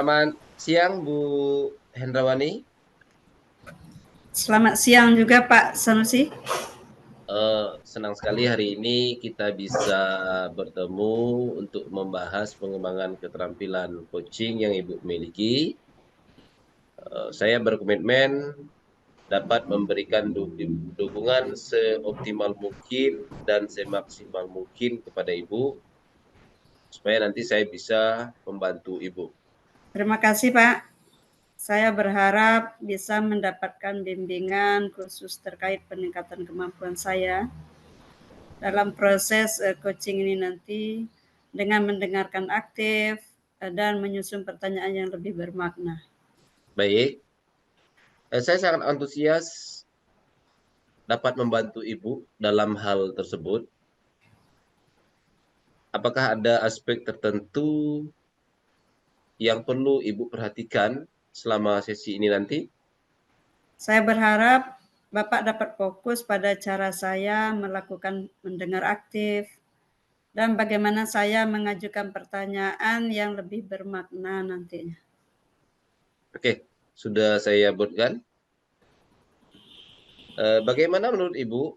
Selamat siang Bu Hendrawani. Selamat siang juga Pak Sanusi. Senang sekali hari ini kita bisa bertemu untuk membahas pengembangan keterampilan coaching yang Ibu miliki. Saya berkomitmen dapat memberikan dukungan seoptimal mungkin dan semaksimal mungkin kepada Ibu supaya nanti saya bisa membantu Ibu. Terima kasih Pak. Saya berharap bisa mendapatkan bimbingan khusus terkait peningkatan kemampuan saya dalam proses coaching ini nanti dengan mendengarkan aktif dan menyusun pertanyaan yang lebih bermakna. Baik, saya sangat antusias dapat membantu Ibu dalam hal tersebut. Apakah ada aspek tertentu yang perlu Ibu perhatikan selama sesi ini nanti? Saya berharap Bapak dapat fokus pada cara saya melakukan mendengar aktif dan bagaimana saya mengajukan pertanyaan yang lebih bermakna nantinya. Oke, sudah saya buatkan. Bagaimana menurut Ibu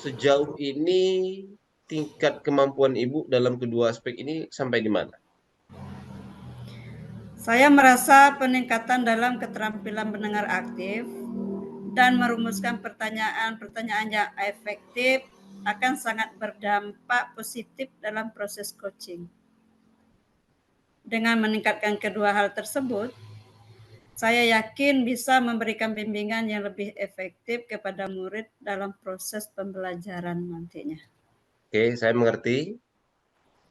sejauh ini tingkat kemampuan Ibu dalam kedua aspek ini sampai di mana? Saya merasa peningkatan dalam keterampilan mendengar aktif dan merumuskan pertanyaan-pertanyaan yang efektif akan sangat berdampak positif dalam proses coaching. Dengan meningkatkan kedua hal tersebut, saya yakin bisa memberikan bimbingan yang lebih efektif kepada murid dalam proses pembelajaran nantinya. Oke, saya mengerti.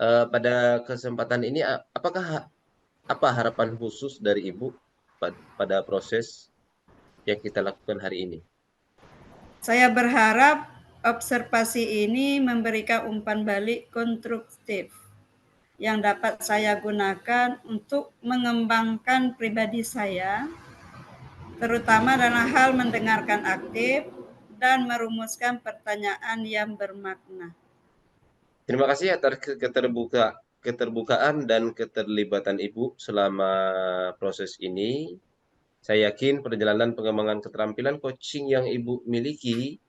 Pada kesempatan ini, apa harapan khusus dari Ibu pada proses yang kita lakukan hari ini? Saya berharap observasi ini memberikan umpan balik konstruktif yang dapat saya gunakan untuk mengembangkan pribadi saya, terutama dalam hal mendengarkan aktif dan merumuskan pertanyaan yang bermakna. Terima kasih atas keterbukaan dan keterlibatan Ibu selama proses ini. Saya yakin perjalanan pengembangan keterampilan coaching yang Ibu miliki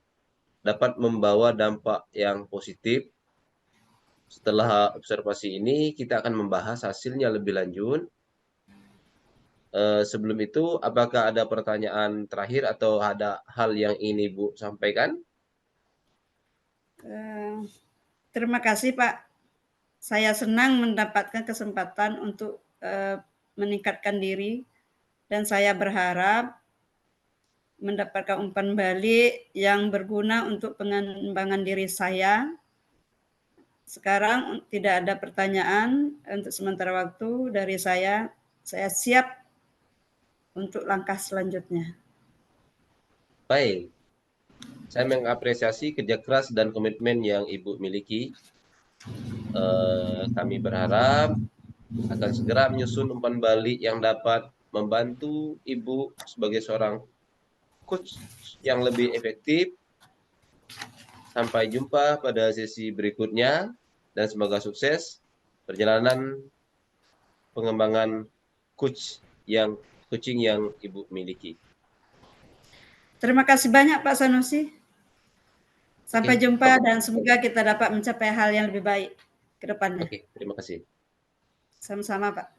dapat membawa dampak yang positif. Setelah observasi ini, kita akan membahas hasilnya lebih lanjut. Sebelum itu, apakah ada pertanyaan terakhir atau ada hal yang ingin Ibu sampaikan? Terima kasih Pak. Saya senang mendapatkan kesempatan untuk meningkatkan diri dan saya berharap mendapatkan umpan balik yang berguna untuk pengembangan diri saya. Sekarang tidak ada pertanyaan untuk sementara waktu dari saya. Saya siap untuk langkah selanjutnya. Baik, saya mengapresiasi kerja keras dan komitmen yang Ibu miliki. Kami berharap akan segera menyusun umpan balik yang dapat membantu Ibu sebagai seorang coach yang lebih efektif. Sampai jumpa pada sesi berikutnya dan semoga sukses perjalanan pengembangan coaching yang Ibu miliki. Terima kasih banyak Pak Sanusi. Sampai Oke, jumpa dan semoga kita dapat mencapai hal yang lebih baik ke depannya. oke, terima kasih. Sama-sama Pak.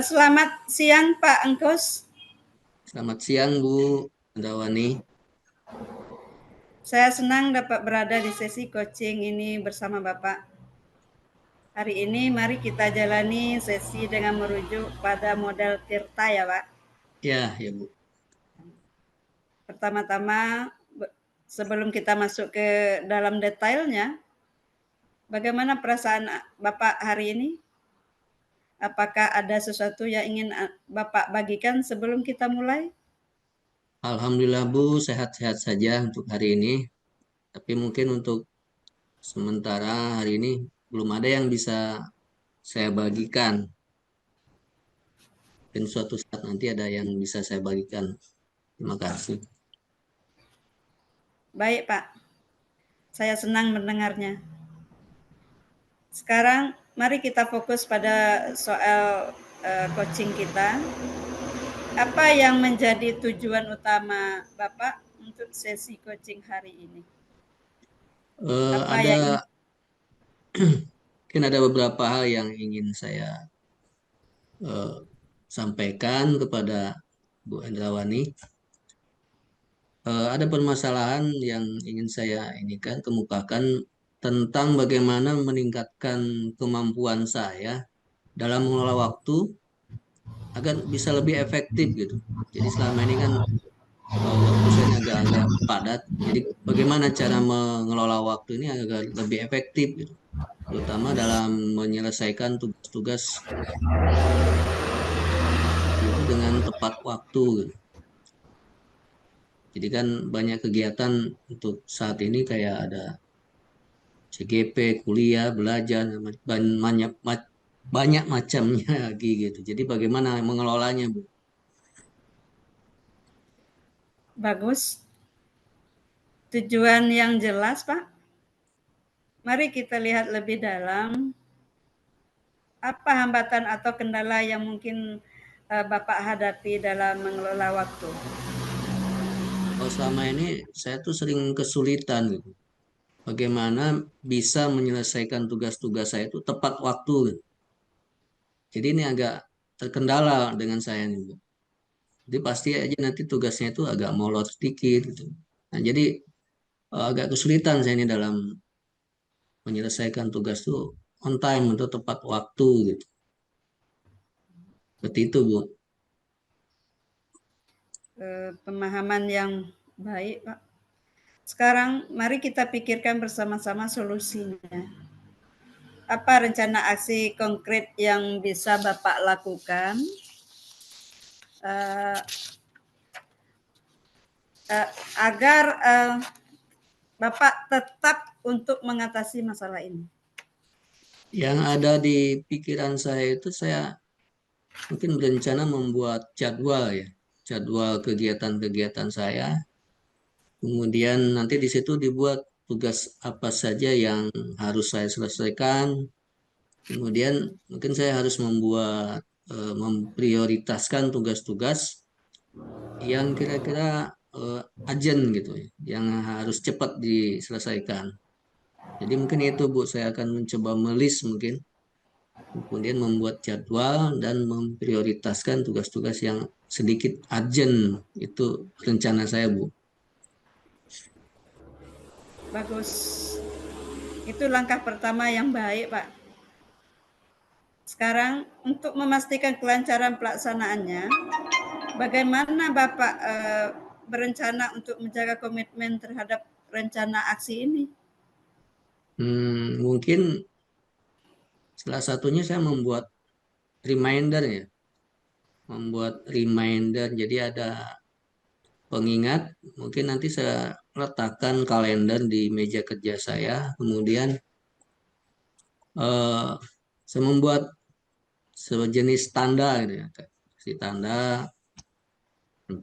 Selamat siang Pak Engkus. Selamat siang Bu Andrawani. Saya senang dapat berada di sesi coaching ini bersama Bapak. Hari ini mari kita jalani sesi dengan merujuk pada model Tirta ya Pak. Ya Bu. Pertama-tama sebelum kita masuk ke dalam detailnya, bagaimana perasaan Bapak hari ini? Apakah ada sesuatu yang ingin Bapak bagikan sebelum kita mulai? Alhamdulillah Bu, sehat-sehat saja untuk hari ini. Tapi mungkin untuk sementara hari ini belum ada yang bisa saya bagikan. Dan suatu saat nanti ada yang bisa saya bagikan. Terima kasih. Baik Pak, saya senang mendengarnya. Sekarang mari kita fokus pada soal coaching kita. Apa yang menjadi tujuan utama Bapak untuk sesi coaching hari ini? Apa yang Ada mungkin ada beberapa hal yang ingin saya sampaikan kepada Bu Endrawani. Ada permasalahan yang ingin saya kemukakan tentang bagaimana meningkatkan kemampuan saya dalam mengelola waktu agar bisa lebih efektif gitu. Jadi selama ini kan waktu saya ini agak-agak padat. Jadi bagaimana cara mengelola waktu ini agar lebih efektif gitu, terutama dalam menyelesaikan tugas-tugas itu dengan tepat waktu gitu. Jadi kan banyak kegiatan untuk saat ini kayak ada CGP, kuliah, belajar, banyak banyak macamnya lagi gitu. Jadi bagaimana mengelolanya, Bu? bagus? Tujuan yang jelas, Pak. Mari kita lihat lebih dalam apa hambatan atau kendala yang mungkin Bapak hadapi dalam mengelola waktu. Kalau selama ini saya tuh sering kesulitan gitu. Bagaimana bisa menyelesaikan tugas-tugas saya itu tepat waktu gitu. Jadi ini agak terkendala dengan saya nih, Bu. Jadi pasti aja nanti tugasnya itu agak molor sedikit gitu. Nah, jadi agak kesulitan saya ini dalam menyelesaikan tugas tuh on time atau tepat waktu gitu. Seperti itu, Bu. Pemahaman yang baik, Pak. Sekarang mari kita pikirkan bersama-sama solusinya. Apa rencana aksi konkret yang bisa Bapak lakukan agar Bapak tetap untuk mengatasi masalah ini? Yang ada di pikiran saya itu saya mungkin berencana membuat jadwal ya, jadwal kegiatan-kegiatan saya. Kemudian nanti di situ dibuat tugas apa saja yang harus saya selesaikan. Kemudian mungkin saya harus memprioritaskan tugas-tugas yang kira-kira urgent gitu ya, yang harus cepat diselesaikan. Jadi mungkin itu Bu, saya akan mencoba melis mungkin, kemudian membuat jadwal dan memprioritaskan tugas-tugas yang sedikit urgent. Itu rencana saya, Bu. Bagus. Itu langkah pertama yang baik, Pak. Sekarang untuk memastikan kelancaran pelaksanaannya, bagaimana Bapak berencana untuk menjaga komitmen terhadap rencana aksi ini? Mungkin salah satunya saya membuat reminder ya, jadi ada pengingat. Mungkin nanti saya letakkan kalender di meja kerja saya, kemudian eh, saya membuat sejenis tanda gitu ya, si tanda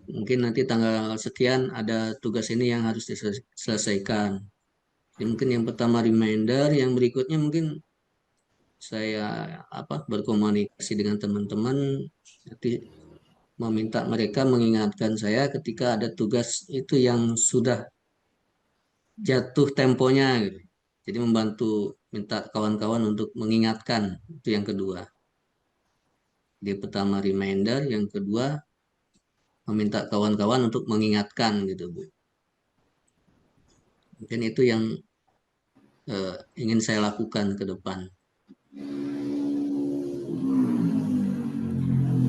mungkin nanti tanggal sekian ada tugas ini yang harus diselesaikan. Jadi mungkin yang pertama reminder, yang berikutnya mungkin saya berkomunikasi dengan teman-teman, nanti meminta mereka mengingatkan saya ketika ada tugas itu yang sudah jatuh temponya gitu. Jadi membantu minta kawan-kawan untuk mengingatkan, itu yang kedua. Jadi pertama reminder, yang kedua meminta kawan-kawan untuk mengingatkan gitu, Bu. Mungkin itu yang ingin saya lakukan ke depan.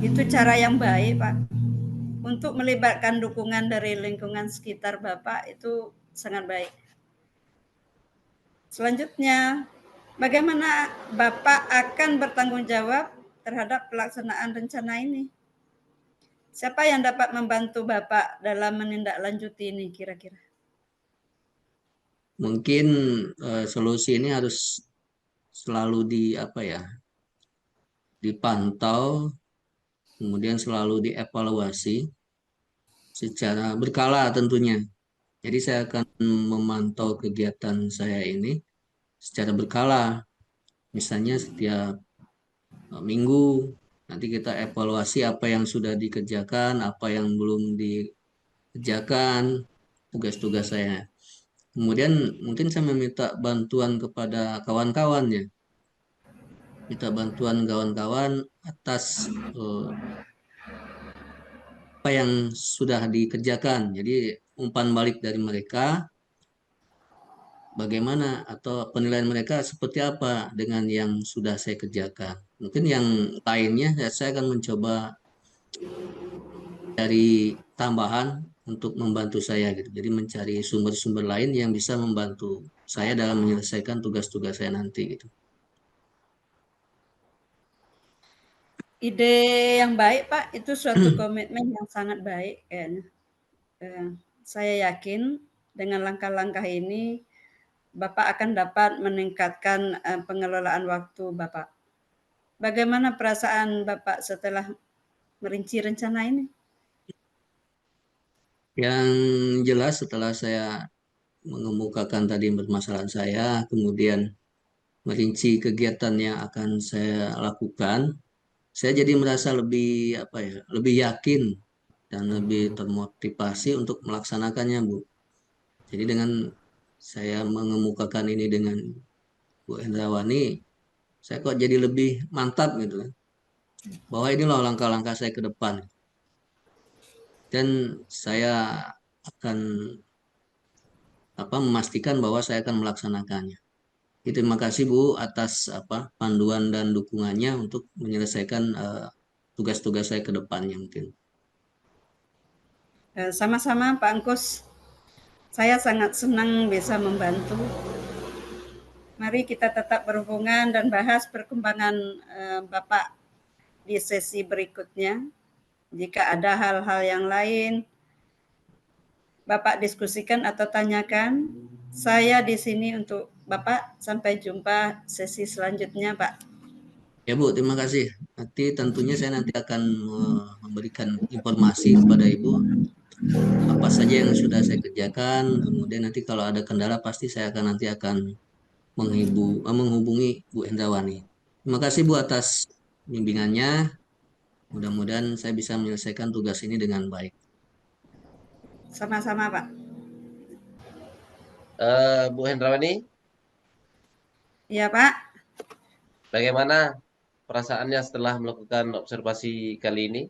Itu cara yang baik, Pak. Untuk melibatkan dukungan dari lingkungan sekitar Bapak itu sangat baik. Selanjutnya, bagaimana Bapak akan bertanggung jawab terhadap pelaksanaan rencana ini? Siapa yang dapat membantu Bapak dalam menindaklanjuti ini kira-kira? Mungkin solusi ini harus selalu dipantau, kemudian selalu dievaluasi secara berkala tentunya. Jadi saya akan memantau kegiatan saya ini secara berkala. Misalnya setiap minggu nanti kita evaluasi apa yang sudah dikerjakan, apa yang belum dikerjakan, tugas-tugas saya. Kemudian mungkin saya meminta bantuan kepada kawan-kawannya, minta bantuan kawan-kawan atas apa yang sudah dikerjakan. Jadi umpan balik dari mereka bagaimana atau penilaian mereka seperti apa dengan yang sudah saya kerjakan. Mungkin yang lainnya saya akan mencoba dari tambahan untuk membantu saya gitu. Jadi mencari sumber-sumber lain yang bisa membantu saya dalam menyelesaikan tugas-tugas saya nanti gitu. Ide yang baik, Pak, itu suatu komitmen yang sangat baik kayaknya. Saya yakin dengan langkah-langkah ini Bapak akan dapat meningkatkan pengelolaan waktu Bapak. Bagaimana perasaan Bapak setelah merinci rencana ini? Yang jelas setelah saya mengemukakan tadi permasalahan saya, kemudian merinci kegiatan yang akan saya lakukan, saya jadi merasa lebih apa ya, lebih yakin dan lebih termotivasi untuk melaksanakannya, Bu. Jadi dengan saya mengemukakan ini dengan Bu Endrawani, saya kok jadi lebih mantap gitu kan. Bahwa ini loh langkah-langkah saya ke depan. Dan saya akan memastikan bahwa saya akan melaksanakannya. Terima kasih Bu atas panduan dan dukungannya untuk menyelesaikan tugas-tugas saya ke depannya mungkin. Sama-sama Pak Angkus. Saya sangat senang bisa membantu. Mari kita tetap berhubungan dan bahas perkembangan Bapak di sesi berikutnya. Jika ada hal-hal yang lain, Bapak diskusikan atau tanyakan. Saya di sini untuk Bapak. Sampai jumpa sesi selanjutnya, Pak. Ya Bu, terima kasih. Tentunya saya nanti akan memberikan informasi kepada Ibu apa saja yang sudah saya kerjakan. Kemudian nanti kalau ada kendala pasti saya akan menghubungi Bu Endrawani. Terima kasih Bu atas bimbingannya. Mudah-mudahan saya bisa menyelesaikan tugas ini dengan baik. Sama-sama, Pak. Bu Hendrawani, Iya, Pak. bagaimana perasaannya setelah melakukan observasi kali ini?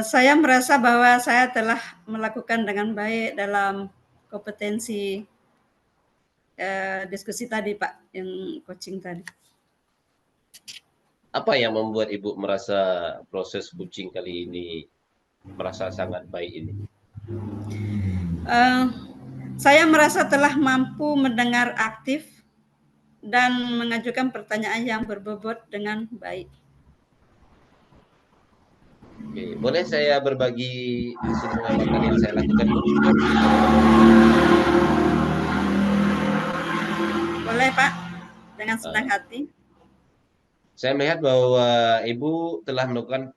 Saya merasa bahwa saya telah melakukan dengan baik dalam kompetensi diskusi tadi, Pak, yang coaching tadi. Apa yang membuat Ibu merasa proses coaching kali ini merasa sangat baik ini? Saya merasa telah mampu mendengar aktif dan mengajukan pertanyaan yang berbobot dengan baik. Oke, boleh saya berbagi hasil pengamatan yang saya lakukan, Bu? Boleh, Pak, dengan senang hati. Saya melihat bahwa Ibu telah melakukan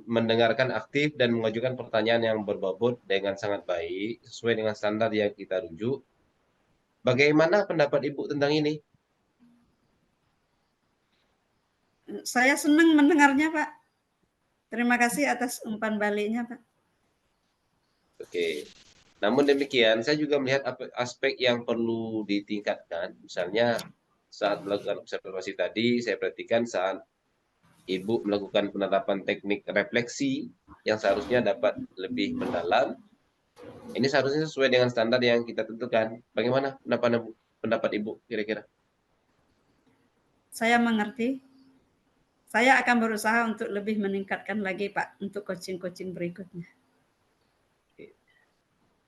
mendengarkan aktif dan mengajukan pertanyaan yang berbobot dengan sangat baik, sesuai dengan standar yang kita rujuk. Bagaimana pendapat Ibu tentang ini? Saya senang mendengarnya, Pak. Terima kasih atas umpan baliknya, Pak. Oke. Namun demikian, saya juga melihat aspek yang perlu ditingkatkan. Misalnya, saat melakukan observasi tadi, saya perhatikan saat Ibu melakukan penerapan teknik refleksi yang seharusnya dapat lebih mendalam. Ini seharusnya sesuai dengan standar yang kita tentukan. Bagaimana pendapat Ibu kira-kira? Saya mengerti. Saya akan berusaha untuk lebih meningkatkan lagi, Pak, untuk coaching-coaching berikutnya.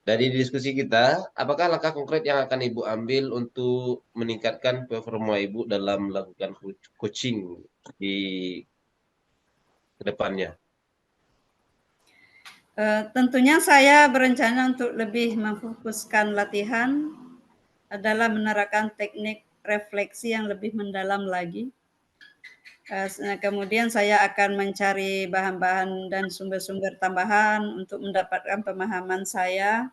Dari diskusi kita, apakah langkah konkret yang akan Ibu ambil untuk meningkatkan performa Ibu dalam melakukan coaching di kedepannya? Tentunya saya berencana untuk lebih memfokuskan latihan adalah menerapkan teknik refleksi yang lebih mendalam lagi. Kemudian saya akan mencari bahan-bahan dan sumber-sumber tambahan untuk mendapatkan pemahaman saya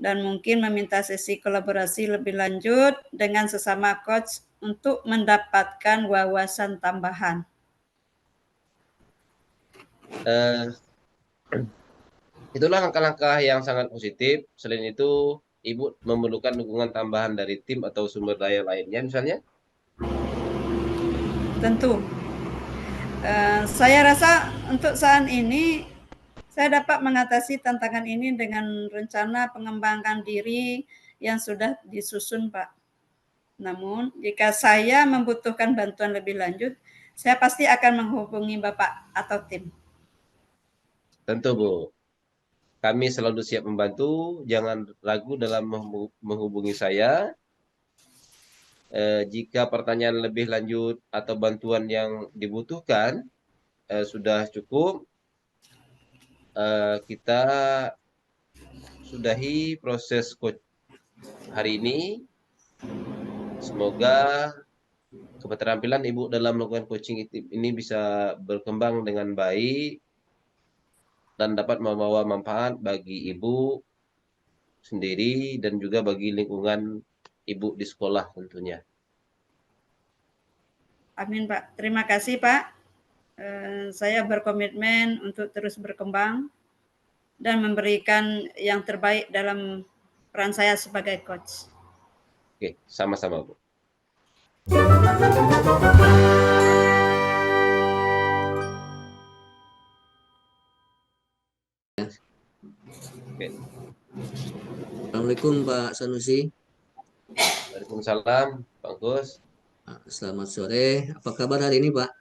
dan mungkin meminta sesi kolaborasi lebih lanjut dengan sesama coach untuk mendapatkan wawasan tambahan. Itulah langkah-langkah yang sangat positif. Selain itu, Ibu memerlukan dukungan tambahan dari tim atau sumber daya lainnya misalnya? Tentu. Saya rasa untuk saat ini saya dapat mengatasi tantangan ini dengan rencana pengembangan diri yang sudah disusun, Pak. Namun, jika saya membutuhkan bantuan lebih lanjut, saya pasti akan menghubungi Bapak atau tim. Tentu, Bu. Kami selalu siap membantu. Jangan ragu dalam menghubungi saya. Jika pertanyaan lebih lanjut atau bantuan yang dibutuhkan sudah cukup, kita sudahi proses coach hari ini. Semoga keterampilan Ibu dalam melakukan coaching ini bisa berkembang dengan baik dan dapat membawa manfaat bagi Ibu sendiri dan juga bagi lingkungan Ibu di sekolah tentunya. Amin, Pak. Terima kasih, Pak. Saya berkomitmen untuk terus berkembang dan memberikan yang terbaik dalam peran saya sebagai coach. Oke, sama-sama, Bu. Oke. Assalamualaikum Pak Sanusi. Waalaikumsalam, Pak Gus. Selamat sore. Apa kabar hari ini, Pak?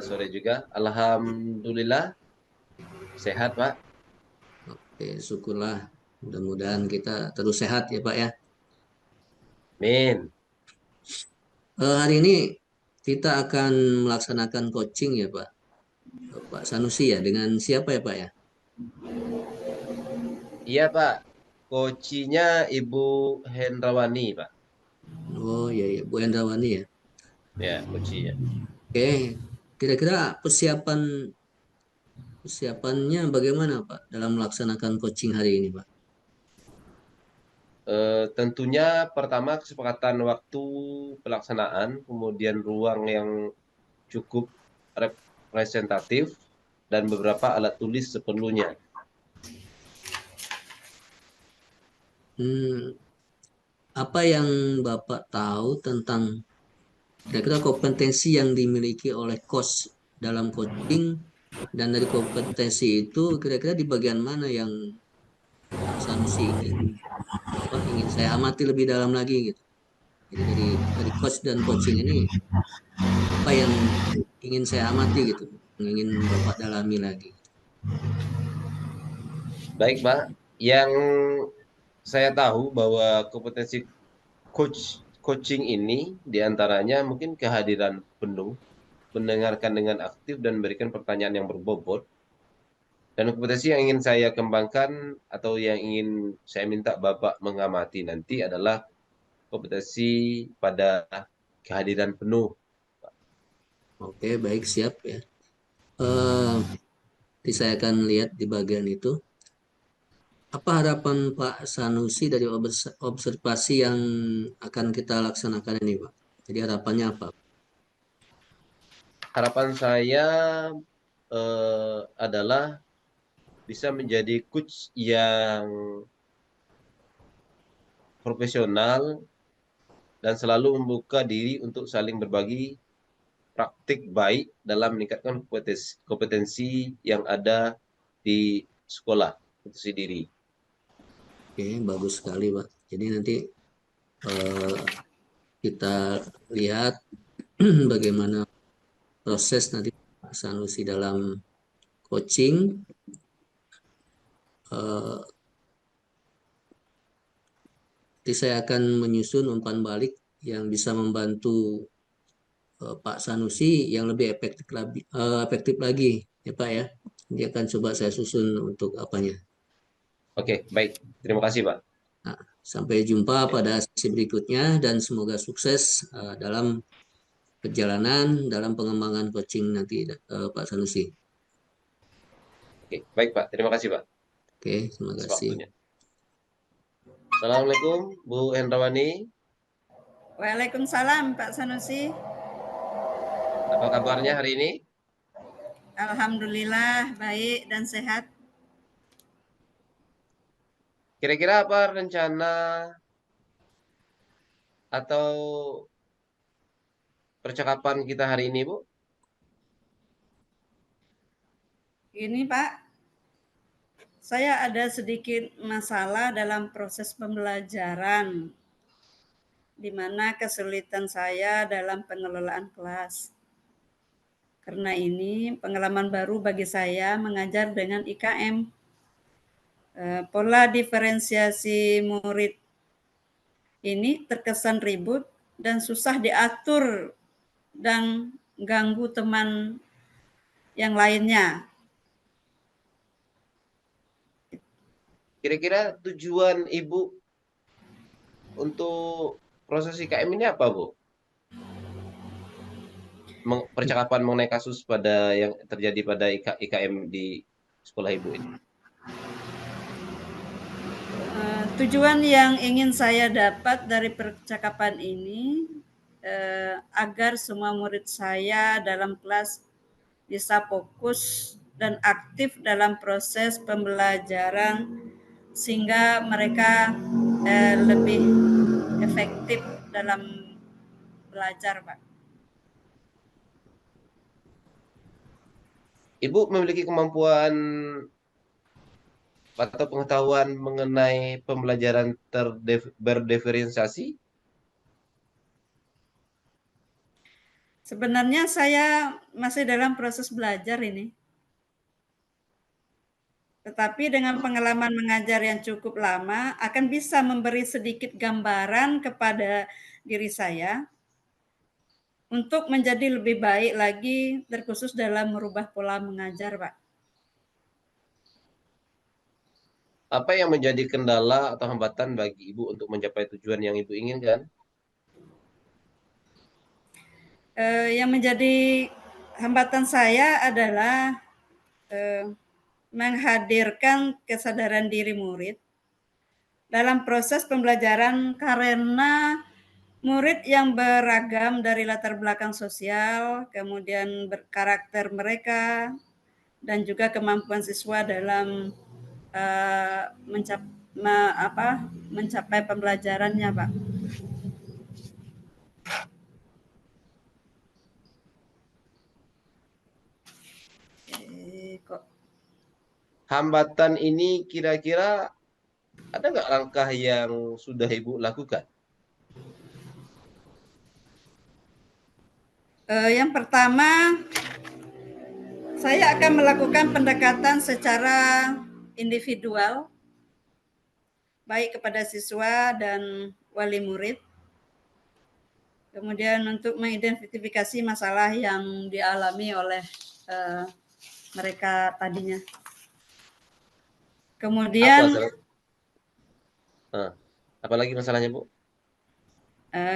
Sore juga. Alhamdulillah sehat, Pak. Oke, syukurlah. Mudah-mudahan kita terus sehat ya, Pak ya. Amin. Hari ini kita akan melaksanakan coaching ya, Pak. Pak Sanusi ya. Dengan siapa ya, Pak ya? Iya, Pak. Coachingnya Ibu Hendrawani, Pak. Oh iya, iya. Bu Endrawani ya. Ya, coachingnya. Oke, kira-kira persiapannya bagaimana, Pak, dalam melaksanakan coaching hari ini, Pak? Tentunya pertama kesepakatan waktu pelaksanaan, kemudian ruang yang cukup representatif, dan beberapa alat tulis seperlunya. Apa yang Bapak tahu tentang kira-kira kompetensi yang dimiliki oleh coach dalam coaching, dan dari kompetensi itu kira-kira di bagian mana yang Pak Sanusi ingin saya amati lebih dalam lagi gitu. Jadi dari coach dan coaching ini apa yang ingin saya amati gitu, yang ingin Bapak dalami lagi. Baik, Pak. Yang saya tahu bahwa kompetensi coaching ini diantaranya mungkin kehadiran penuh, mendengarkan dengan aktif dan memberikan pertanyaan yang berbobot. Dan kompetensi yang ingin saya kembangkan atau yang ingin saya minta Bapak mengamati nanti adalah kompetensi pada kehadiran penuh. Oke, baik, siap ya. Nanti saya akan lihat di bagian itu. Apa harapan Pak Sanusi dari observasi yang akan kita laksanakan ini, Pak? Jadi harapannya apa? Harapan saya adalah bisa menjadi coach yang profesional dan selalu membuka diri untuk saling berbagi praktik baik dalam meningkatkan kompetensi yang ada di sekolah itu sendiri. Oke, bagus sekali, Pak. Jadi nanti kita lihat bagaimana proses nanti Pak Sanusi dalam coaching. Nanti saya akan menyusun umpan balik yang bisa membantu Pak Sanusi yang lebih efektif lagi ya Pak ya. Dia akan coba saya susun untuk apanya. Oke, baik. Terima kasih, Pak. Nah, sampai jumpa pada sesi berikutnya dan semoga sukses dalam perjalanan dalam pengembangan coaching nanti Pak Sanusi. Oke, baik, Pak. Terima kasih, Pak. Oke, terima kasih. Waktunya. Assalamualaikum Bu Hendrawani. Waalaikumsalam Pak Sanusi. Apa kabarnya hari ini? Alhamdulillah baik dan sehat. Kira-kira apa rencana atau percakapan kita hari ini, Bu? Ini Pak, saya ada sedikit masalah dalam proses pembelajaran, di mana kesulitan saya dalam pengelolaan kelas. Karena ini pengalaman baru bagi saya mengajar dengan IKM. Pola diferensiasi murid ini terkesan ribut dan susah diatur dan ganggu teman yang lainnya. Kira-kira tujuan Ibu untuk proses IKM ini apa, Bu? Percakapan mengenai kasus yang terjadi pada IKM di sekolah Ibu ini. Tujuan yang ingin saya dapat dari percakapan ini agar semua murid saya dalam kelas bisa fokus dan aktif dalam proses pembelajaran sehingga mereka lebih efektif dalam belajar, Pak. Ibu memiliki kemampuan atau pengetahuan mengenai pembelajaran berdiferensiasi? Sebenarnya saya masih dalam proses belajar ini. Tetapi dengan pengalaman mengajar yang cukup lama akan bisa memberi sedikit gambaran kepada diri saya untuk menjadi lebih baik lagi, terkhusus dalam merubah pola mengajar, Pak. Apa yang menjadi kendala atau hambatan bagi Ibu untuk mencapai tujuan yang Ibu inginkan? Yang menjadi hambatan saya adalah menghadirkan kesadaran diri murid dalam proses pembelajaran karena murid yang beragam dari latar belakang sosial, kemudian berkarakter mereka, dan juga kemampuan siswa dalam mencapai pembelajarannya, Pak. Hambatan ini kira-kira ada nggak langkah yang sudah Ibu lakukan? Yang pertama, saya akan melakukan pendekatan secara individual, baik kepada siswa dan wali murid. Kemudian untuk mengidentifikasi masalah yang dialami oleh mereka tadinya. Kemudian apalagi masalahnya, Bu?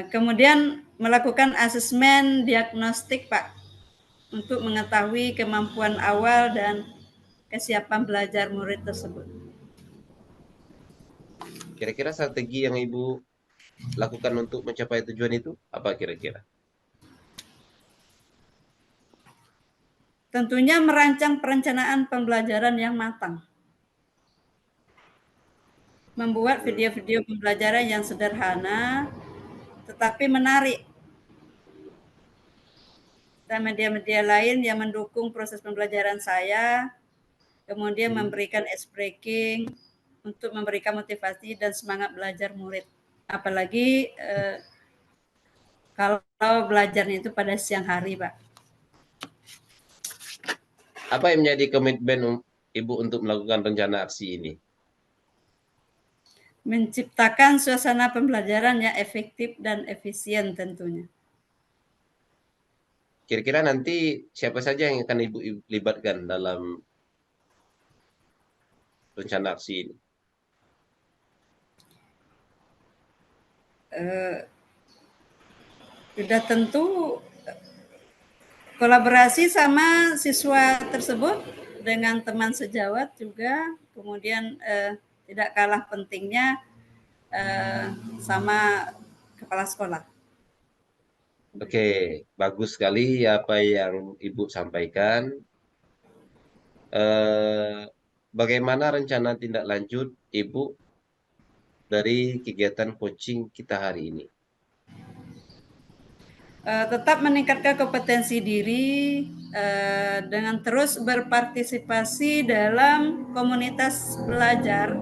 Kemudian melakukan asesmen diagnostik, Pak, untuk mengetahui kemampuan awal dan kesiapan belajar murid tersebut. Kira-kira strategi yang Ibu lakukan untuk mencapai tujuan itu apa kira-kira? Tentunya merancang perencanaan pembelajaran yang matang. Membuat video-video pembelajaran yang sederhana tetapi menarik. Dan media-media lain yang mendukung proses pembelajaran saya, kemudian memberikan ice breaking untuk memberikan motivasi dan semangat belajar murid. Apalagi kalau belajarnya itu pada siang hari, Pak. Apa yang menjadi komitmen Ibu untuk melakukan rencana aksi ini? Menciptakan suasana pembelajaran yang efektif dan efisien tentunya. Kira-kira nanti siapa saja yang akan Ibu libatkan dalam rencana aksi ini? Sudah tentu kolaborasi sama siswa tersebut dengan teman sejawat juga. Kemudian tidak kalah pentingnya sama kepala sekolah. Oke, bagus sekali apa yang Ibu sampaikan. Bagaimana rencana tindak lanjut Ibu dari kegiatan coaching kita hari ini? Tetap meningkatkan kompetensi diri dengan terus berpartisipasi dalam komunitas belajar,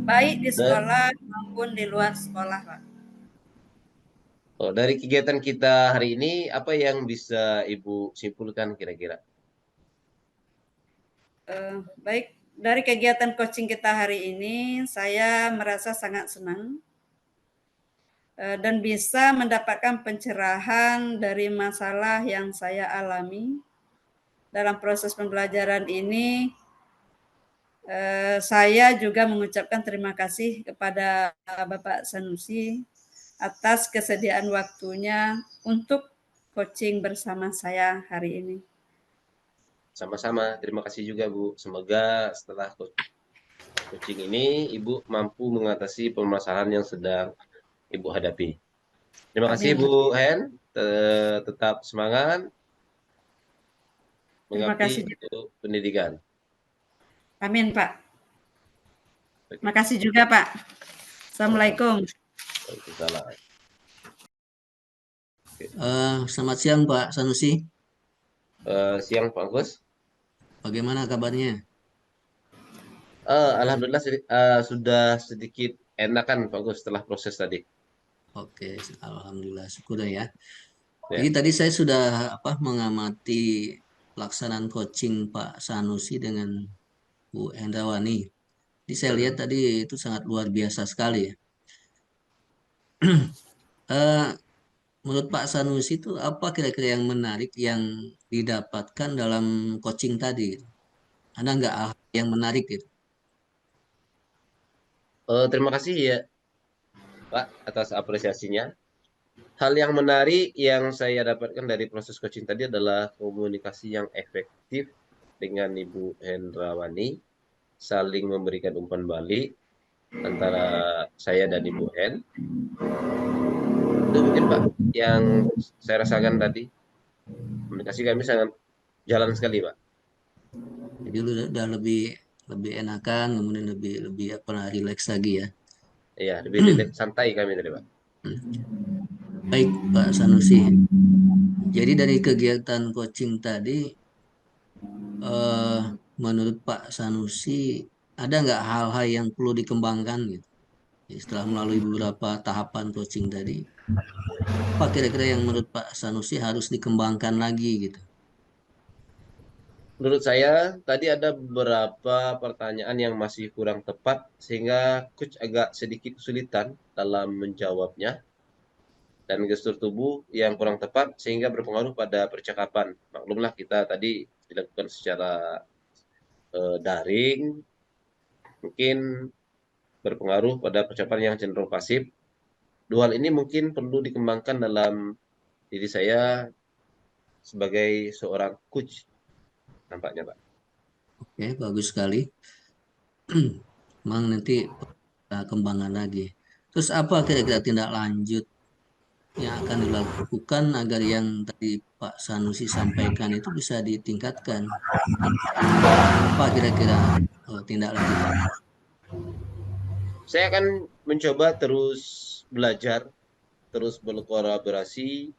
baik di Dan sekolah maupun di luar sekolah, Pak. dari kegiatan kita hari ini, apa yang bisa Ibu simpulkan kira-kira? Baik, dari kegiatan coaching kita hari ini, saya merasa sangat senang dan bisa mendapatkan pencerahan dari masalah yang saya alami dalam proses pembelajaran ini. Saya juga mengucapkan terima kasih kepada Bapak Sanusi atas kesediaan waktunya untuk coaching bersama saya hari ini. Sama-sama, terima kasih juga Bu. Semoga setelah coaching ini Ibu mampu mengatasi permasalahan yang sedang Ibu hadapi. Terima kasih Amin. Bu Hen, tetap semangat Terima mengabdi kasih. untuk pendidikan. Amin, Pak. Terima Oke. kasih juga, Pak. Assalamualaikum. Waalaikumsalam. Selamat siang Pak Sanusi. Siang Pak Agus. Bagaimana kabarnya? Alhamdulillah sudah sedikit enakan Pak Agus setelah proses tadi. Oke, alhamdulillah syukur ya. Ya. Jadi tadi saya sudah mengamati pelaksanaan coaching Pak Sanusi dengan Bu Hendrawani. Jadi saya lihat tadi itu sangat luar biasa sekali ya. Eh, Menurut Pak Sanusi itu apa kira-kira yang menarik yang didapatkan dalam coaching tadi? Ada nggak hal yang menarik gitu? Terima kasih ya Pak atas apresiasinya. Hal yang menarik yang saya dapatkan dari proses coaching tadi adalah komunikasi yang efektif dengan Ibu Hendrawani, saling memberikan umpan balik antara saya dan Ibu Hen. Itu mungkin Pak yang saya rasakan tadi. Komunikasi kami sangat jalan sekali Pak. Jadi lu udah lebih lebih enakan, kemudian lebih lebih rileks lagi ya. Iya, lebih relax, santai kami tadi Pak. Baik Pak Sanusi. Jadi dari kegiatan coaching tadi, eh, menurut Pak Sanusi, ada nggak hal-hal yang perlu dikembangkan gitu? Jadi setelah melalui beberapa tahapan coaching tadi, apa kira-kira yang menurut Pak Sanusi harus dikembangkan lagi gitu? Menurut saya tadi ada beberapa pertanyaan yang masih kurang tepat sehingga coach agak sedikit kesulitan dalam menjawabnya dan gestur tubuh yang kurang tepat sehingga berpengaruh pada percakapan. Maklumlah kita tadi dilakukan secara daring, mungkin berpengaruh pada percakapan yang cenderung pasif. Dua hal ini mungkin perlu dikembangkan dalam diri saya sebagai seorang coach nampaknya Pak. Oke, bagus sekali. Memang nanti kita kembangkan lagi. Terus apa kira-kira tindak lanjut yang akan dilakukan agar yang tadi Pak Sanusi sampaikan itu bisa ditingkatkan? Apa kira-kira tindak lanjutnya? Saya akan mencoba terus belajar, terus berkolaborasi,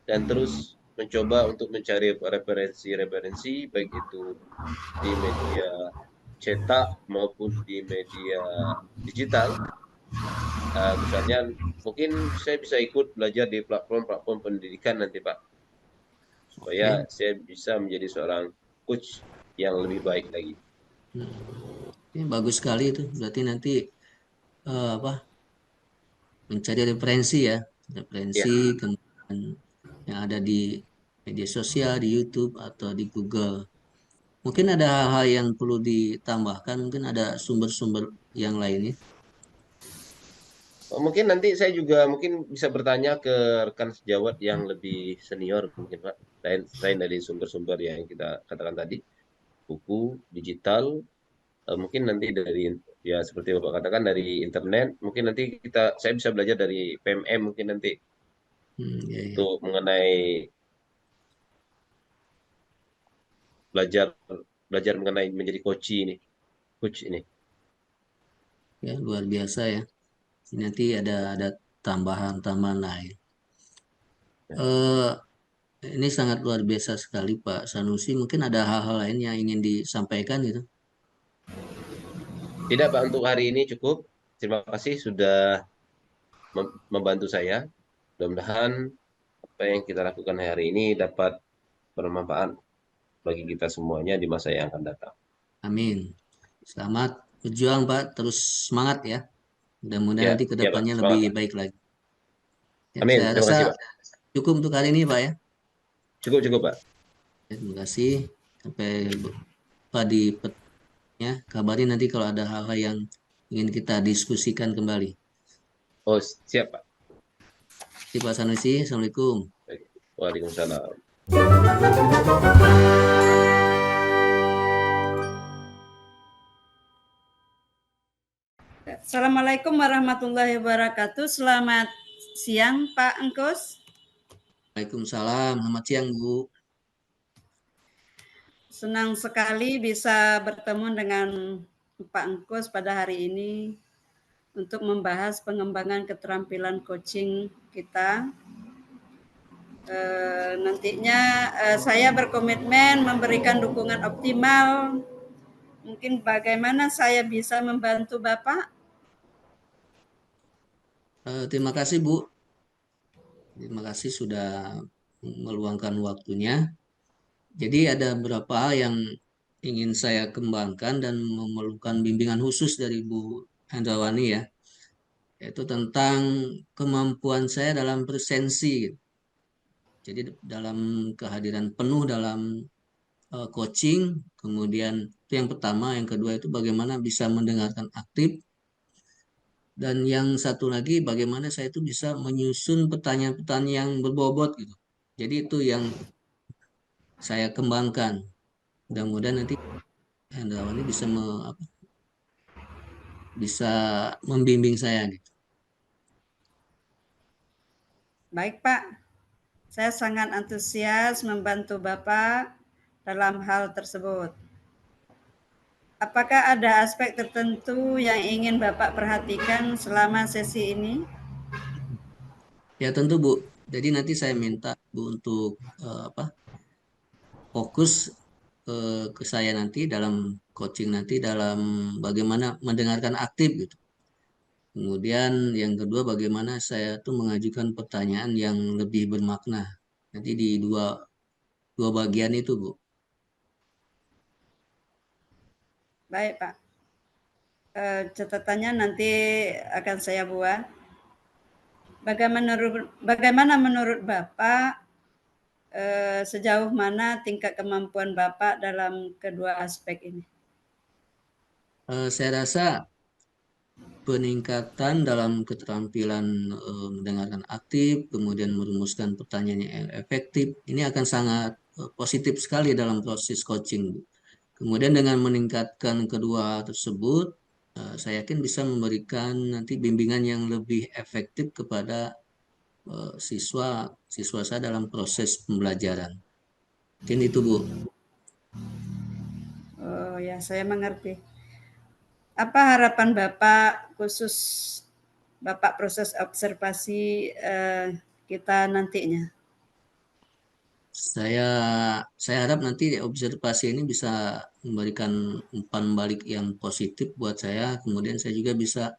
dan terus mencoba untuk mencari referensi-referensi baik itu di media cetak maupun di media digital. Misalnya mungkin saya bisa ikut belajar di platform-platform pendidikan nanti Pak, supaya Oke. saya bisa menjadi seorang coach yang lebih baik lagi. Ini bagus sekali itu. Berarti nanti apa mencari referensi ya, Ya, referensi kemudian yang ada di media sosial, di YouTube atau di Google. Mungkin ada hal-hal yang perlu ditambahkan, mungkin ada sumber-sumber yang lainnya. mungkin nanti saya juga mungkin bisa bertanya ke rekan sejawat yang lebih senior mungkin Pak, selain dari sumber-sumber yang kita katakan tadi, buku digital, mungkin nanti dari ya seperti Bapak katakan dari internet, mungkin nanti saya bisa belajar dari PMM mungkin nanti Ya, ya. untuk mengenai belajar belajar mengenai menjadi coach ini. Ya, luar biasa ya. Nanti ada tambahan-tambahan lain. Ya. Eh, ini sangat luar biasa sekali Pak Sanusi. Mungkin ada hal-hal lain yang ingin disampaikan gitu. Tidak Pak, untuk hari ini cukup. Terima kasih sudah membantu saya. Mudah-mudahan apa yang kita lakukan hari ini dapat bermanfaat bagi kita semuanya di masa yang akan datang. Amin. Selamat berjuang Pak. Terus semangat ya. Mudah-mudahan Ya, nanti ya Pak, kedepannya semangat lebih Pak. baik lagi. Ya, Amin. saya Terima rasa kasih Pak. cukup untuk hari ini Pak ya. Cukup cukup Pak. Ya, terima kasih. Sampai jumpa di petnya. Kabarin nanti kalau ada hal-hal yang ingin kita diskusikan kembali. Oh siap Pak. Terima Pak Sanusi. Assalamualaikum. Baik. Waalaikumsalam. Assalamualaikum warahmatullahi wabarakatuh. Selamat siang Pak Engkus. Waalaikumsalam. Selamat siang Bu. Senang sekali bisa bertemu dengan Pak Engkus pada hari ini untuk membahas pengembangan keterampilan coaching kita. Nantinya saya berkomitmen memberikan dukungan optimal. Mungkin bagaimana saya bisa membantu Bapak? Terima kasih Bu. Terima kasih sudah meluangkan waktunya. Jadi ada beberapa hal yang ingin saya kembangkan dan memerlukan bimbingan khusus dari Bu Hendrawani ya, yaitu tentang kemampuan saya dalam presensi, gitu. Jadi dalam kehadiran penuh dalam coaching, kemudian itu yang pertama, yang kedua itu bagaimana bisa mendengarkan aktif, dan yang satu lagi bagaimana saya itu bisa menyusun pertanyaan-pertanyaan yang berbobot gitu. Jadi itu yang saya kembangkan. Mudah-mudahan nanti Hendrawan ini bisa membimbing saya gitu. Baik Pak, saya sangat antusias membantu Bapak dalam hal tersebut. Apakah ada aspek tertentu yang ingin Bapak perhatikan selama sesi ini? Ya tentu Bu. Jadi nanti saya minta Bu untuk fokus ke saya nanti dalam coaching nanti dalam bagaimana mendengarkan aktif gitu. Kemudian yang kedua bagaimana saya tuh mengajukan pertanyaan yang lebih bermakna. Nanti di dua bagian itu Bu. Baik Pak, catatannya nanti akan saya buat. Bagaimana menurut Bapak, sejauh mana tingkat kemampuan Bapak dalam kedua aspek ini? Saya rasa peningkatan dalam keterampilan mendengarkan aktif, kemudian merumuskan pertanyaan yang efektif, ini akan sangat positif sekali dalam proses coaching, Bu. Kemudian dengan meningkatkan kedua hal tersebut, saya yakin bisa memberikan nanti bimbingan yang lebih efektif kepada siswa saya dalam proses pembelajaran. Mungkin itu, Bu. Oh ya, saya mengerti. Apa harapan Bapak khusus Bapak proses observasi kita nantinya? Saya harap nanti observasi ini bisa memberikan umpan balik yang positif buat saya. Kemudian saya juga bisa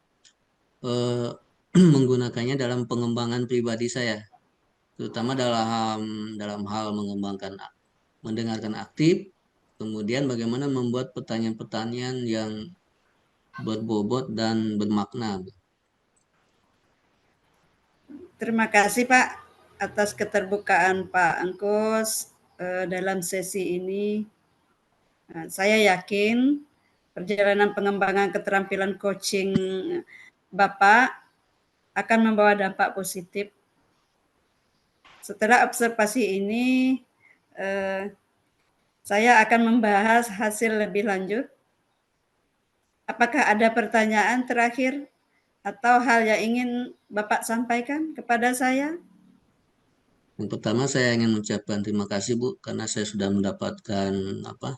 eh, menggunakannya dalam pengembangan pribadi saya, terutama dalam hal mendengarkan aktif, kemudian bagaimana membuat pertanyaan-pertanyaan yang berbobot dan bermakna. Terima kasih Pak atas keterbukaan Pak Angkus dalam sesi ini. Saya yakin perjalanan pengembangan keterampilan coaching Bapak akan membawa dampak positif. Setelah observasi ini, saya akan membahas hasil lebih lanjut. Apakah ada pertanyaan terakhir atau hal yang ingin Bapak sampaikan kepada saya? Yang pertama saya ingin mengucapkan terima kasih Bu karena saya sudah mendapatkan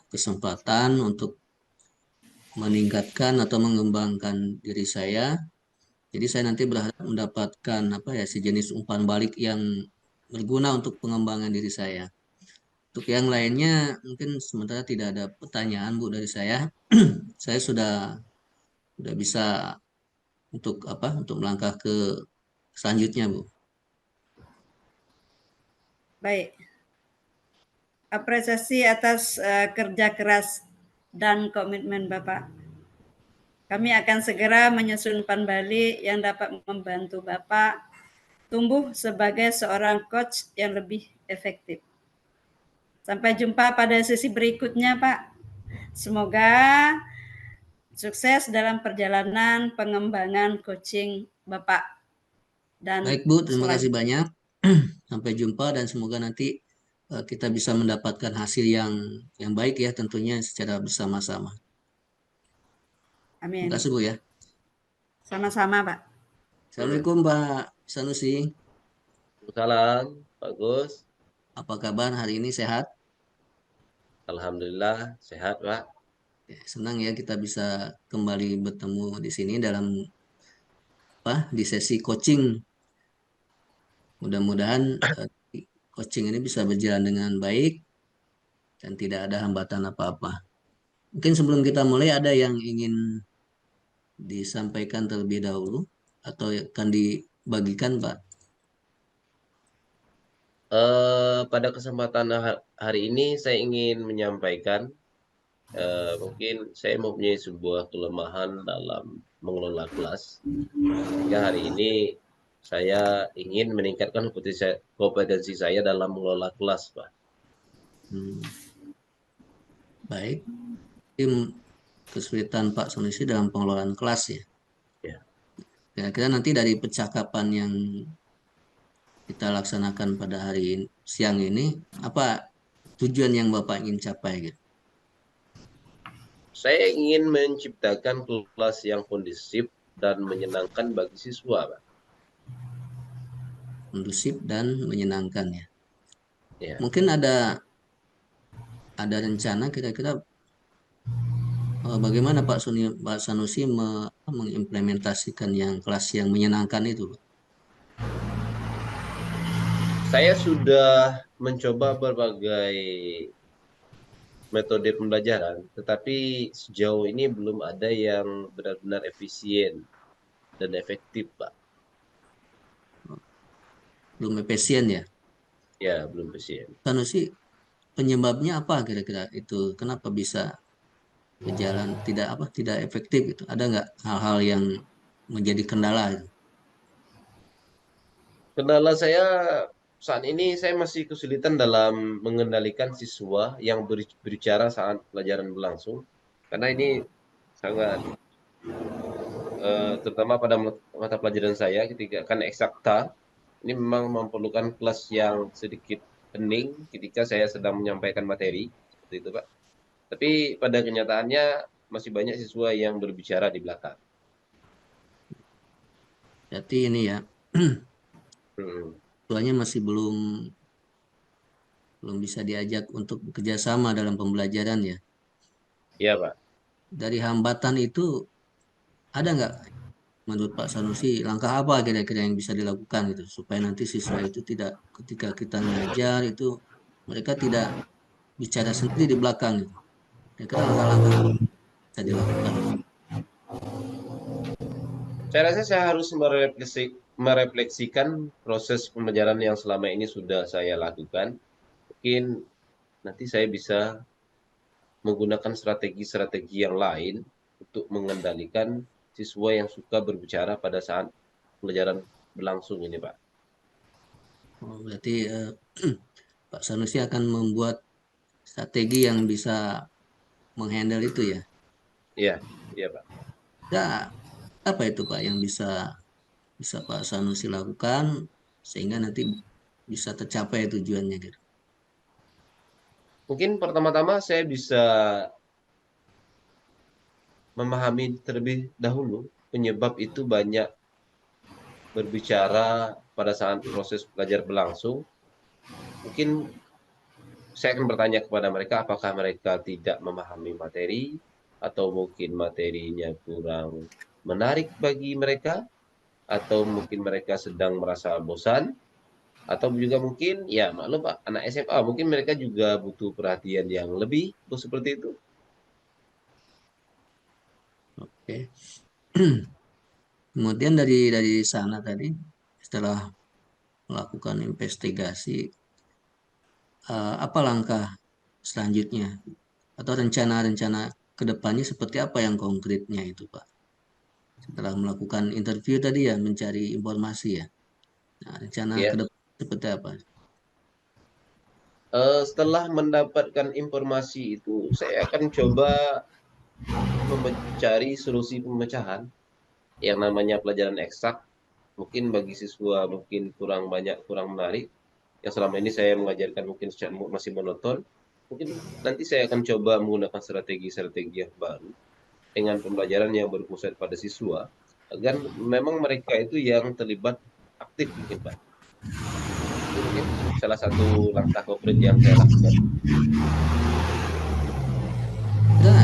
kesempatan untuk meningkatkan atau mengembangkan diri saya. Jadi saya nanti berharap mendapatkan sejenis umpan balik yang berguna untuk pengembangan diri saya. Untuk yang lainnya mungkin sementara tidak ada pertanyaan Bu dari saya. Saya sudah bisa untuk melangkah ke selanjutnya Bu. Baik. Apresiasi atas kerja keras dan komitmen Bapak. Kami akan segera menyusun umpan balik yang dapat membantu Bapak tumbuh sebagai seorang coach yang lebih efektif. Sampai jumpa pada sesi berikutnya, Pak. Semoga sukses dalam perjalanan pengembangan coaching Bapak. Dan Baik Bu, terima kasih banyak. Sampai jumpa dan semoga nanti kita bisa mendapatkan hasil yang baik ya tentunya secara bersama-sama. Amin. Terima kasih Bu ya. Sama-sama Pak. Assalamualaikum Pak Sanusi. Salam, bagus. Apa kabar hari ini, sehat? Alhamdulillah sehat Pak. Senang ya kita bisa kembali bertemu di sini dalam di sesi coaching. Mudah-mudahan coaching ini bisa berjalan dengan baik dan tidak ada hambatan apa-apa. Mungkin sebelum kita mulai ada yang ingin disampaikan terlebih dahulu atau akan dibagikan Pak? Pada kesempatan hari ini saya ingin menyampaikan mungkin saya mempunyai sebuah kelemahan dalam mengelola kelas. Sehingga hari ini saya ingin meningkatkan kompetensi saya dalam mengelola kelas, Pak. Baik. Tim kesulitan Pak Sanusi dalam pengelolaan kelas ya. Ya. Kira-kira nanti dari percakapan yang kita laksanakan pada siang ini, apa tujuan yang Bapak ingin capai gitu? Saya ingin menciptakan kelas yang kondusif dan menyenangkan bagi siswa, Pak. Kondusif dan menyenangkan ya. Ya. Mungkin ada rencana kira-kira bagaimana Pak Sanusi mengimplementasikan yang kelas yang menyenangkan itu? Saya sudah mencoba berbagai metode pembelajaran, tetapi sejauh ini belum ada yang benar-benar efisien dan efektif, Pak. Belum efisien ya? Ya, belum efisien. Sanusi, penyebabnya apa kira-kira itu? Kenapa bisa berjalan tidak efektif itu? Ada nggak hal-hal yang menjadi kendala itu? Kendala saya saat ini saya masih kesulitan dalam mengendalikan siswa yang berbicara saat pelajaran berlangsung, karena ini sangat terutama pada mata pelajaran saya ketika kan eksakta, ini memang memerlukan kelas yang sedikit hening ketika saya sedang menyampaikan materi seperti itu Pak. Tapi pada kenyataannya masih banyak siswa yang berbicara di belakang. Berarti ini ya, siswanya masih belum bisa diajak untuk bekerja sama dalam pembelajaran ya. Iya Pak. Dari hambatan itu ada nggak menurut Pak Sanusi langkah apa kira-kira yang bisa dilakukan gitu supaya nanti siswa itu tidak ketika kita ngajar itu mereka tidak bicara sendiri di belakang gitu. Kira-kira langkah-langkah apa yang bisa dilakukan? Saya rasa saya harus merefleksikan proses pembelajaran yang selama ini sudah saya lakukan. Mungkin nanti saya bisa menggunakan strategi-strategi yang lain untuk mengendalikan siswa yang suka berbicara pada saat pelajaran berlangsung ini, Pak. Oh, berarti Pak Sanusi akan membuat strategi yang bisa menghandle itu ya. Iya, iya, Pak. Ya, apa itu Pak yang bisa bisa Pak Sanusi lakukan sehingga nanti bisa tercapai tujuannya gitu. Mungkin pertama-tama saya bisa memahami terlebih dahulu penyebab itu banyak berbicara pada saat proses belajar berlangsung. Mungkin saya akan bertanya kepada mereka apakah mereka tidak memahami materi atau mungkin materinya kurang menarik bagi mereka atau mungkin mereka sedang merasa bosan atau juga mungkin ya maklum Pak anak SMA mungkin mereka juga butuh perhatian yang lebih seperti itu. Oke. Kemudian dari sana tadi setelah melakukan investigasi, apa langkah selanjutnya atau rencana-rencana ke depannya seperti apa yang konkretnya itu, Pak? Setelah melakukan interview tadi ya, mencari informasi ya. Nah, rencana ke Ya. depan seperti apa? Setelah mendapatkan informasi itu saya akan coba mencari solusi pemecahan yang namanya pelajaran eksak. Mungkin bagi siswa mungkin kurang banyak, kurang menarik. Yang selama ini saya mengajarkan mungkin secara masih monoton. Mungkin nanti saya akan coba menggunakan strategi-strategi yang baru dengan pembelajaran yang berpusat pada siswa agar memang mereka itu yang terlibat aktif mungkin Pak. Itu mungkin salah satu langkah konkret yang saya lakukan. Nah,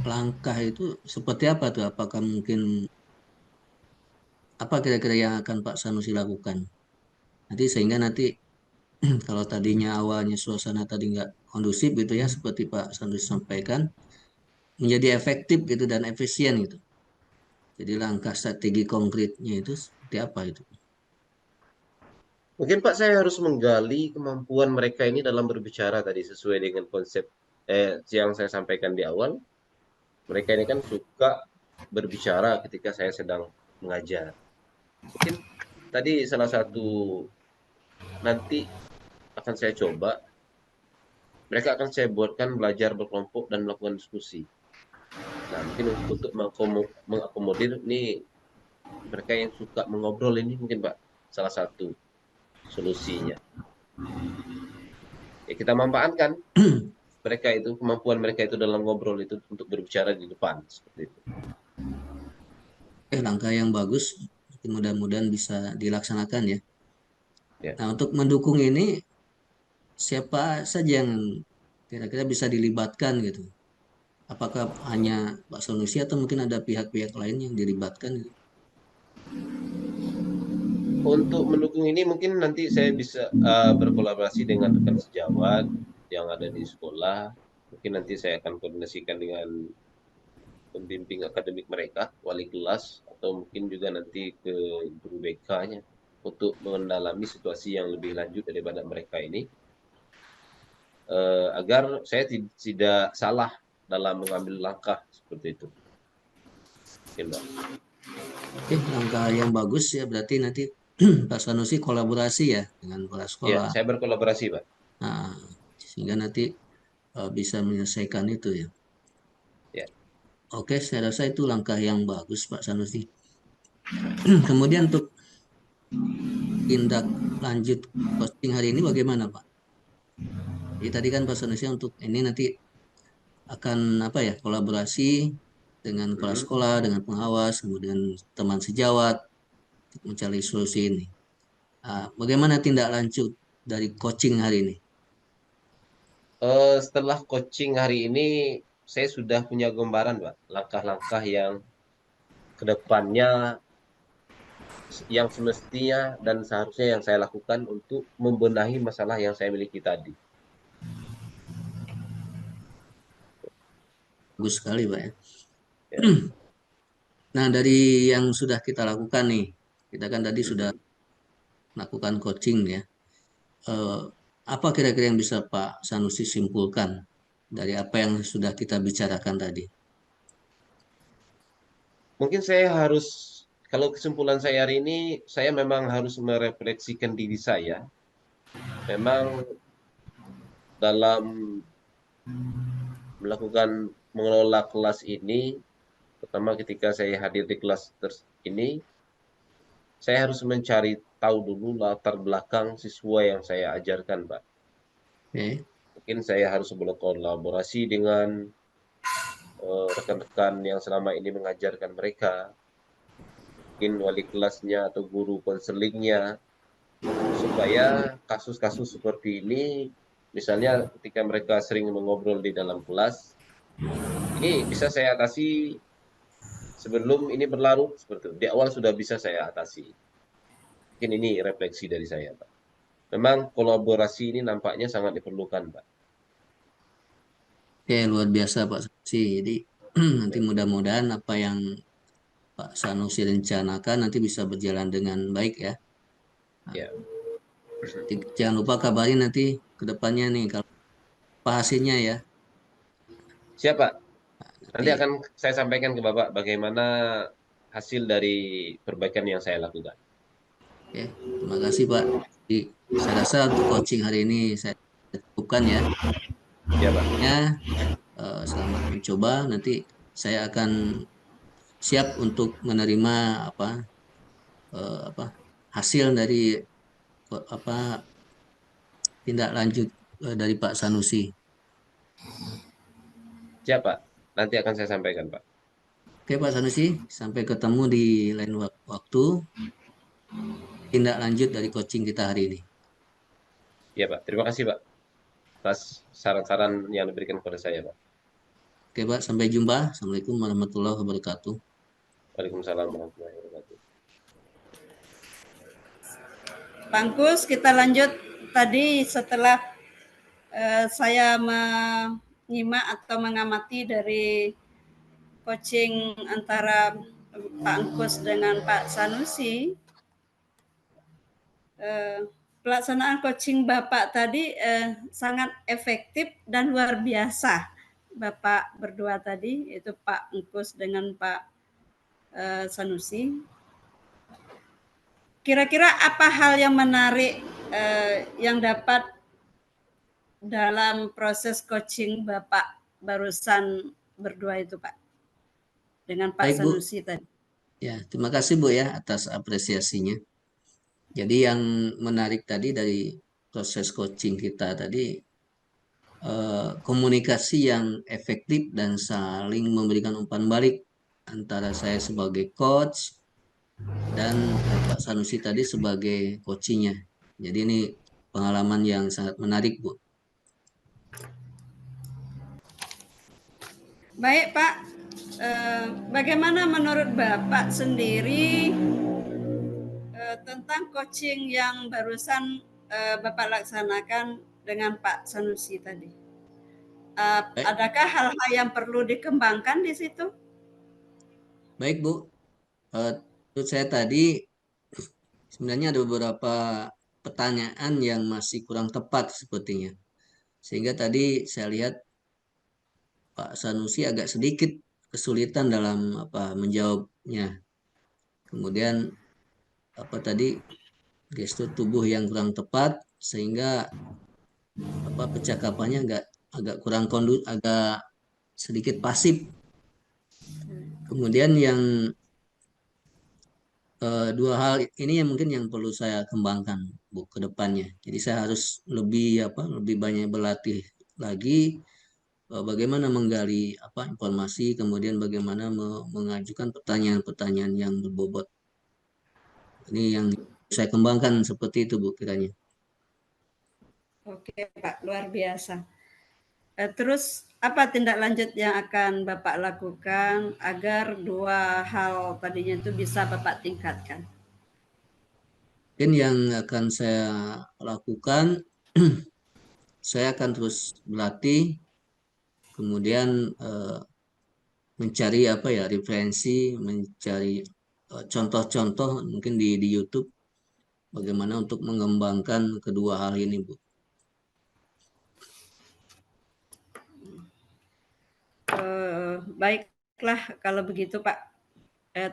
langkah itu seperti apa tuh? Apakah mungkin apa kira-kira yang akan Pak Sanusi lakukan? Nanti sehingga nanti kalau tadinya awalnya suasana tadi nggak kondusif gitu ya, seperti Pak Sanusi sampaikan, menjadi efektif gitu dan efisien gitu. Jadi langkah strategi konkretnya itu seperti apa itu? Mungkin Pak saya harus menggali kemampuan mereka ini dalam berbicara tadi sesuai dengan konsep yang saya sampaikan di awal. Mereka ini kan suka berbicara ketika saya sedang mengajar. Mungkin tadi salah satu nanti akan saya coba, mereka akan saya buatkan belajar berkelompok dan melakukan diskusi. Nah, mungkin untuk mengakomodir nih mereka yang suka mengobrol ini mungkin Pak salah satu solusinya. Ya kita manfaatkan mereka itu kemampuan mereka itu dalam ngobrol itu untuk berbicara di depan seperti itu. Langkah yang bagus, mudah-mudahan bisa dilaksanakan ya. Ya. Nah, untuk mendukung ini, siapa saja yang kira-kira bisa dilibatkan gitu? Apakah hanya Pak Sanusi atau mungkin ada pihak-pihak lain yang dilibatkan gitu? Untuk mendukung ini mungkin nanti saya bisa berkolaborasi dengan rekan sejawat yang ada di sekolah. Mungkin nanti saya akan koordinasikan dengan pembimbing akademik mereka, wali kelas, atau mungkin juga nanti ke guru BK-nya untuk mendalami situasi yang lebih lanjut daripada mereka ini, agar saya tidak salah dalam mengambil langkah seperti itu. Mungkin, Pak. Oke, langkah yang bagus ya berarti nanti Pak Sanusi kolaborasi ya dengan kepala Ya, sekolah. saya berkolaborasi, Pak. Nah, sehingga nanti bisa menyelesaikan itu ya. Ya. Oke, saya rasa itu langkah yang bagus Pak Sanusi. Kemudian untuk tindak lanjut posting hari ini bagaimana Pak? Jadi tadi kan Pak Sanusi untuk ini nanti akan apa ya kolaborasi dengan kepala Mhm. sekolah, dengan pengawas, kemudian teman sejawat untuk mencari solusi ini. Bagaimana tindak lanjut dari coaching hari ini? Setelah coaching hari ini, saya sudah punya gambaran, Pak, langkah-langkah yang kedepannya yang semestinya dan seharusnya yang saya lakukan untuk membenahi masalah yang saya miliki tadi. Bagus sekali Pak ya. Ya. Nah dari yang sudah kita lakukan nih, kita kan tadi sudah Mhm. melakukan coaching ya. Eh, Apa kira-kira yang bisa Pak Sanusi simpulkan dari apa yang sudah kita bicarakan tadi? Mungkin saya harus, kalau kesimpulan saya hari ini, saya memang harus merefleksikan diri saya. Memang dalam melakukan mengelola kelas ini, pertama ketika saya hadir di kelas ini, saya harus mencari tahu dulu latar belakang siswa yang saya ajarkan, Pak. Oke, Mungkin saya harus berkolaborasi dengan rekan-rekan yang selama ini mengajarkan mereka, mungkin wali kelasnya atau guru konselingnya, supaya kasus-kasus seperti ini, misalnya ketika mereka sering mengobrol di dalam kelas, ini bisa saya atasi sebelum ini berlarut, seperti itu. Di awal sudah bisa saya atasi. Mungkin ini refleksi dari saya, Pak. Memang kolaborasi ini nampaknya sangat diperlukan, Pak. Oke, luar biasa Pak Sanusi. Jadi nanti mudah-mudahan apa yang Pak Sanusi rencanakan nanti bisa berjalan dengan baik ya. Ya, Jangan lupa kabarin nanti ke depannya nih kalau apa hasilnya ya. siapa? Nanti Nanti akan saya sampaikan ke Bapak bagaimana hasil dari perbaikan yang saya lakukan. oke, terima kasih Pak. Jadi, saya rasa untuk coaching hari ini saya cukupkan ya. Ya, Pak. Ya, selamat mencoba. Nanti saya akan siap untuk menerima apa hasil dari apa tindak lanjut dari Pak Sanusi. Siap, Pak. Nanti akan saya sampaikan, Pak. Oke Pak Sanusi, sampai ketemu di lain waktu tindak lanjut dari coaching kita hari ini. Ya, Pak. Terima kasih, Pak, atas saran-saran yang diberikan kepada saya, Pak. Oke Pak, sampai jumpa. Assalamualaikum warahmatullahi wabarakatuh. Waalaikumsalam warahmatullahi wabarakatuh. Pangkus, kita lanjut tadi setelah saya menyimak atau mengamati dari coaching antara Pak Angkus dengan Pak Sanusi. Pelaksanaan coaching Bapak tadi sangat efektif dan luar biasa. Bapak berdua tadi, itu Pak Angkus dengan Pak Sanusi. Kira-kira apa hal yang menarik yang dapat dalam proses coaching Bapak barusan berdua itu, Pak, dengan Pak Baik Bu, Sanusi tadi? ya terima kasih Bu ya atas apresiasinya. Jadi yang menarik tadi dari proses coaching kita tadi komunikasi yang efektif dan saling memberikan umpan balik antara saya sebagai coach dan Pak Sanusi tadi sebagai coachingnya. Jadi ini pengalaman yang sangat menarik, Bu. Baik Pak, bagaimana menurut Bapak sendiri tentang coaching yang barusan Bapak laksanakan dengan Pak Sanusi tadi? Baik, Adakah hal-hal yang perlu dikembangkan di situ? baik Bu. Menurut saya tadi sebenarnya ada beberapa pertanyaan yang masih kurang tepat sepertinya. Sehingga tadi saya lihat Pak Sanusi agak sedikit kesulitan dalam menjawabnya. Kemudian tadi gestur tubuh yang kurang tepat sehingga percakapannya agak kurang agak sedikit pasif. Kemudian yang dua hal ini yang mungkin yang perlu saya kembangkan Bu ke depannya. Jadi saya harus lebih banyak berlatih lagi bagaimana menggali informasi, kemudian bagaimana mengajukan pertanyaan-pertanyaan yang berbobot. Ini yang saya kembangkan seperti itu Bu kiranya. Oke Pak, luar biasa. Terus apa tindak lanjut yang akan Bapak lakukan agar dua hal tadinya itu bisa Bapak tingkatkan? Mungkin yang akan saya lakukan, saya akan terus berlatih, kemudian mencari referensi, mencari contoh-contoh mungkin di YouTube bagaimana untuk mengembangkan kedua hal ini, Bu. Baiklah kalau begitu Pak.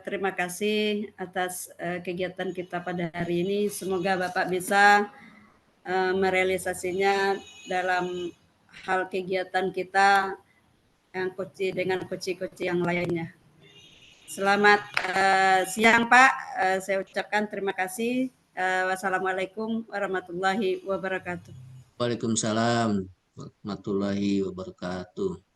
Terima kasih atas kegiatan kita pada hari ini. Semoga Bapak bisa merealisasinya dalam hal kegiatan kita yang dengan coach-coach yang lainnya. Selamat siang Pak. Saya ucapkan terima kasih. Wassalamualaikum warahmatullahi wabarakatuh. Waalaikumsalam warahmatullahi wabarakatuh.